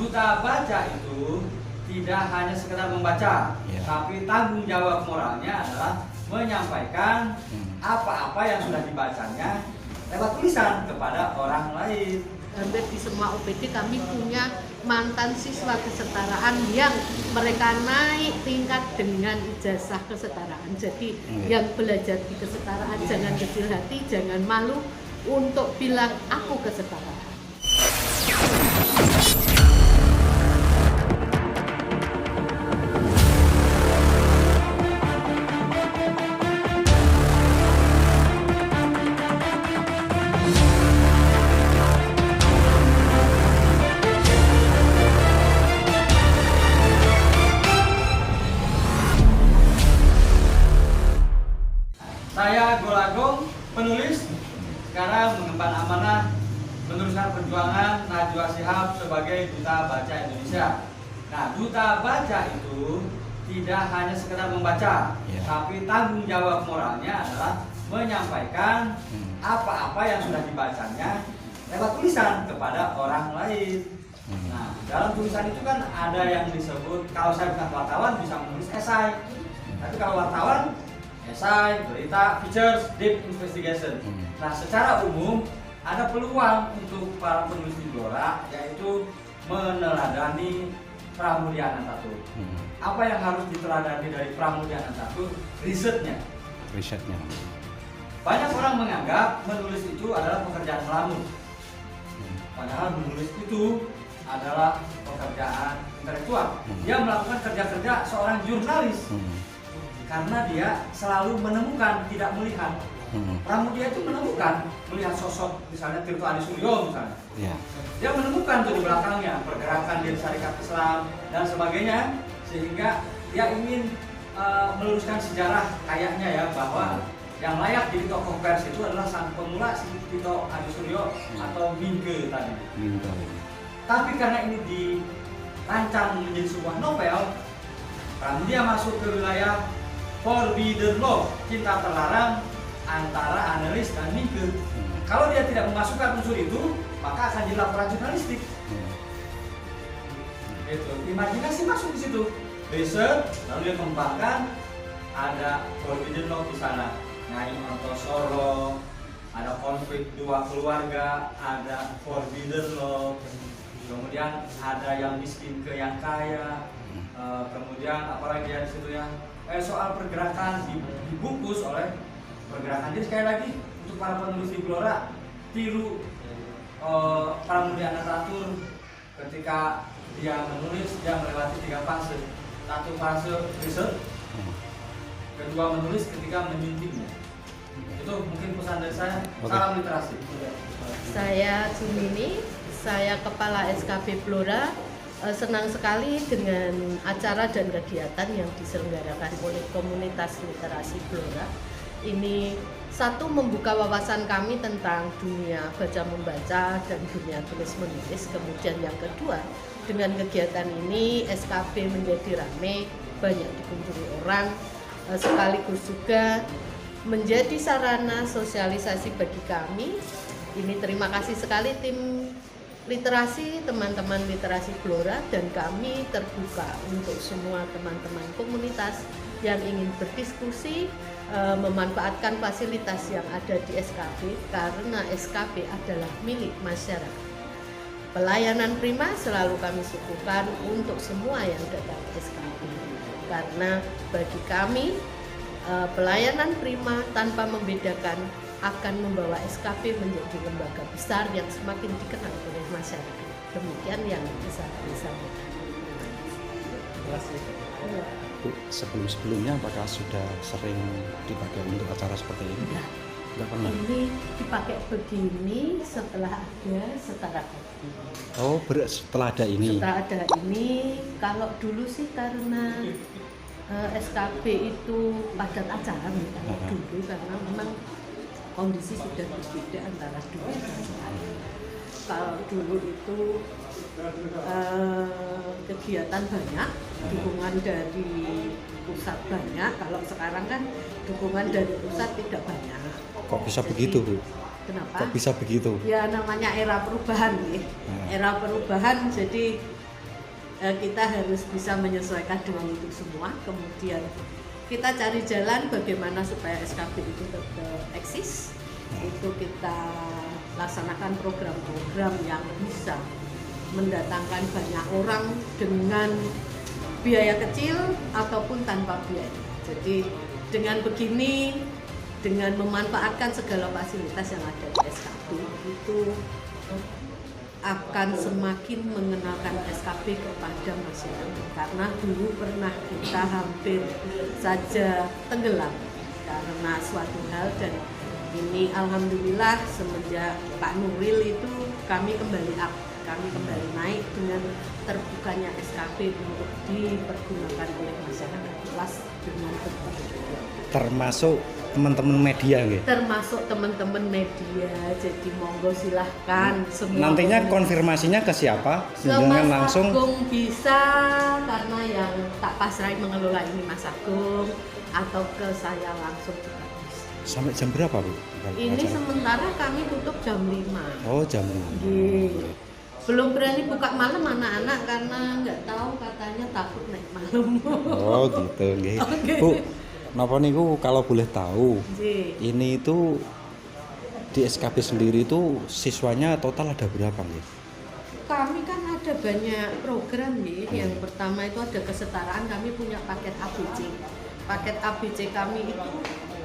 duta baca itu tidak hanya sekedar membaca, tapi tanggung jawab moralnya adalah menyampaikan apa-apa yang sudah dibacanya lewat tulisan kepada orang lain. Hampir di semua OPD kami punya mantan siswa kesetaraan yang mereka naik tingkat dengan ijazah kesetaraan. Jadi yang belajar di kesetaraan jangan kecil hati, jangan malu untuk bilang aku kesetaraan. Saya Golagong, penulis, sekarang mengemban amanah meneruskan perjuangan Najwa Shihab sebagai Duta Baca Indonesia. Nah, Duta Baca itu tidak hanya sekedar membaca, tapi tanggung jawab moralnya adalah menyampaikan apa-apa yang sudah dibacanya lewat tulisan kepada orang lain. Nah, dalam tulisan itu kan ada yang disebut, kalau saya bukan wartawan bisa menulis esai, tapi kalau wartawan esai, berita, features, deep investigation. Nah, secara umum ada peluang untuk para penulis di Blora, yaitu meneladani Pramudia Anantatur. Apa yang harus diteladani dari Pramudia Anantatur? Risetnya. Banyak orang menganggap menulis itu adalah pekerjaan melamun. Padahal menulis itu adalah pekerjaan intelektual. Dia melakukan kerja-kerja seorang jurnalis. Karena dia selalu menemukan, tidak melihat. Pramudia itu menemukan, melihat sosok misalnya Tirto Adisuryo misalnya. Dia menemukan tuh di belakangnya pergerakan di Syarikat Islam dan sebagainya, sehingga dia ingin meluruskan sejarah kayaknya ya, bahwa yang layak jadi tokoh pers itu adalah sang pemula si Tirto Adisuryo atau Mingke tadi. Tapi karena ini dirancang menjadi sebuah novel, Pramudia masuk ke wilayah forbidden law, cinta terlarang antara analis dan Mingke. Kalau dia tidak memasukkan unsur itu, maka akan jadi laporan jurnalistik. Itu imajinasi masuk di situ, riset, lalu dia kembangkan. Ada forbidden law di sana, Nyai Ontosoro, ada konflik dua keluarga, ada forbidden law, kemudian ada yang miskin ke yang kaya, kemudian apalagi ya di situ ya. Soal pergerakan dibungkus oleh pergerakan. Jadi sekali lagi untuk para penulis di Blora, tiru Pramudia Anantatur ketika dia menulis, dia melewati 3 fase. 1 fase riset, kedua menulis ketika menyuntingnya. Itu mungkin pesan dari saya. Salam literasi. Saya Jumini, saya Kepala SKB Blora. Senang sekali dengan acara dan kegiatan yang diselenggarakan oleh komunitas literasi Blora. Ini satu, membuka wawasan kami tentang dunia baca membaca dan dunia tulis menulis. Kemudian yang kedua, dengan kegiatan ini SKB menjadi ramai, banyak dikunjungi orang, sekaligus juga menjadi sarana sosialisasi bagi kami. Ini terima kasih sekali tim literasi, teman-teman literasi Blora, dan kami terbuka untuk semua teman-teman komunitas yang ingin berdiskusi, memanfaatkan fasilitas yang ada di SKB, karena SKB adalah milik masyarakat. Pelayanan prima selalu kami suguhkan untuk semua yang datang ke SKB, karena bagi kami pelayanan prima tanpa membedakan akan membawa SKB menjadi lembaga besar yang semakin dikenal oleh masyarakat. Demikian yang bisa kami sampaikan. Bu, sebelumnya apakah sudah sering dipakai untuk acara seperti ini? Enggak pernah. Ini dipakai begini setelah ada Setara Kopi. Oh, setelah ada ini. Setelah ada ini, kalau dulu sih karena SKB itu padat acara dulu, karena memang kondisi sudah berbeda antara dulu dan sekarang. Kalau dulu itu kegiatan banyak, dukungan dari pusat banyak. Kalau sekarang kan dukungan dari pusat tidak banyak. Kok bisa begitu, Bu? Kenapa? Kok bisa begitu? Ya namanya era perubahan nih. Era perubahan, jadi kita harus bisa menyesuaikan dengan itu semua. Kemudian kita cari jalan bagaimana supaya SKB itu tetap eksis. Itu kita laksanakan program-program yang bisa mendatangkan banyak orang dengan biaya kecil ataupun tanpa biaya. Jadi dengan begini, dengan memanfaatkan segala fasilitas yang ada di SKB itu akan semakin mengenalkan SKB kepada masyarakat, karena dulu pernah kita hampir saja tenggelam karena suatu hal, dan ini alhamdulillah semenjak Pak Nuril itu kami kembali naik dengan terbukanya SKB untuk dipergunakan oleh masyarakat luas dengan berbagai. Termasuk teman-teman media nggih. Termasuk teman-teman media, jadi monggo silahkan semua. Nantinya konfirmasinya ke siapa? Mas langsung Agung bisa, karena yang tak pasrai mengelola ini Mas Agung, atau ke saya langsung juga bisa. Sampai jam berapa, Bu? Ini acara? sementara kami tutup jam 5. Oh, jam 5. Belum berani buka malam anak-anak karena nggak tahu, katanya takut naik malam. Oh, gitu nggih. Oke. Bu, napa niku kalau boleh tahu? Nggih. Ini itu di SKB sendiri itu siswanya total ada berapa nggih? Kami kan ada banyak program nih. Yang pertama itu ada kesetaraan, kami punya paket ABC. Paket ABC kami itu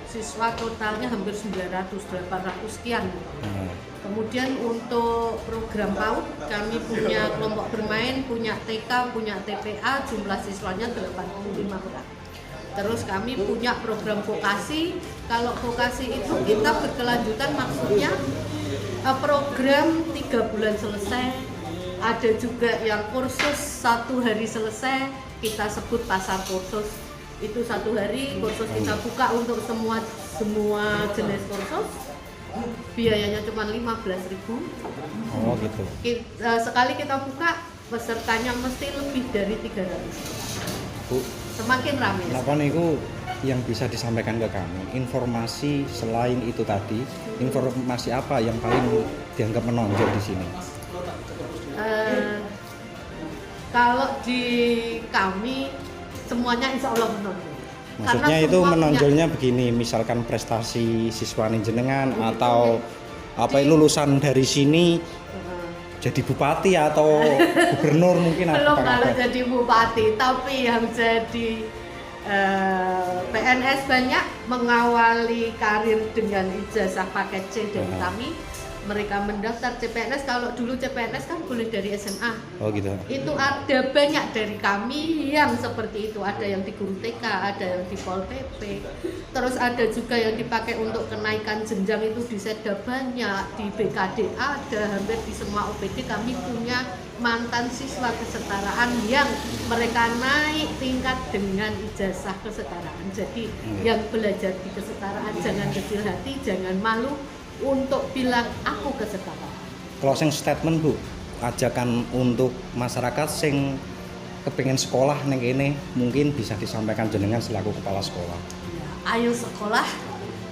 siswa totalnya hampir 900-800 sekian. Kemudian untuk program PAUD kami punya kelompok bermain, punya TK, punya TPA, jumlah siswanya 85 orang. Terus kami punya program vokasi. Kalau vokasi itu kita berkelanjutan, maksudnya program 3 bulan selesai. Ada juga yang kursus 1 hari selesai, kita sebut pasar kursus. Itu 1 hari kursus kita buka untuk semua jenis kursus. Biayanya cuma 15.000. Oh, gitu. Sekali kita buka, pesertanya mesti lebih dari 300. Bu, Semakin ramai. napa niku yang bisa disampaikan ke kami? Informasi selain itu tadi, informasi apa yang paling dianggap menonjol di sini? Kalau di kami semuanya insya Allah menonjol. Maksudnya itu menonjolnya begini, misalkan prestasi siswa jenengan atau apa lulusan dari sini jadi bupati atau gubernur mungkin belum apa? kalau jadi bupati, tapi yang jadi PNS banyak mengawali karir dengan ijazah paket C dari kami. Mereka mendaftar CPNS. Kalau dulu CPNS kan boleh dari SMA. Oh, gitu. Itu ada banyak dari kami yang seperti itu. Ada yang di guru TK, ada yang di Pol PP. Terus ada juga yang dipakai untuk kenaikan jenjang, itu di Seda banyak, di BKD ada, hampir di semua OPD kami punya mantan siswa kesetaraan yang mereka naik tingkat dengan ijazah kesetaraan. Jadi yang belajar di kesetaraan jangan kecil hati, jangan malu untuk bilang aku kesetaraan. Closing statement, Bu, ajakan untuk masyarakat sing kepingin sekolah neng kene mungkin bisa disampaikan jenengan selaku kepala sekolah. Ya, ayo sekolah,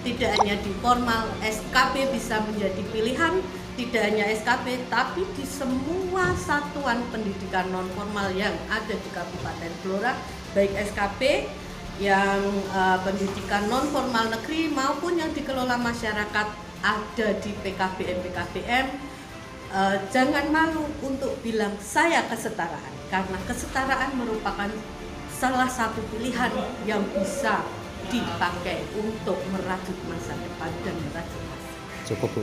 tidak hanya di formal, SKB bisa menjadi pilihan, tidak hanya SKB tapi di semua satuan pendidikan non formal yang ada di Kabupaten Blora, baik SKB yang pendidikan non formal negeri maupun yang dikelola masyarakat ada di PKBM. Jangan malu untuk bilang saya kesetaraan, karena kesetaraan merupakan salah satu pilihan yang bisa dipakai untuk merajut masa depan dan merajut masa. Cukup, Bu.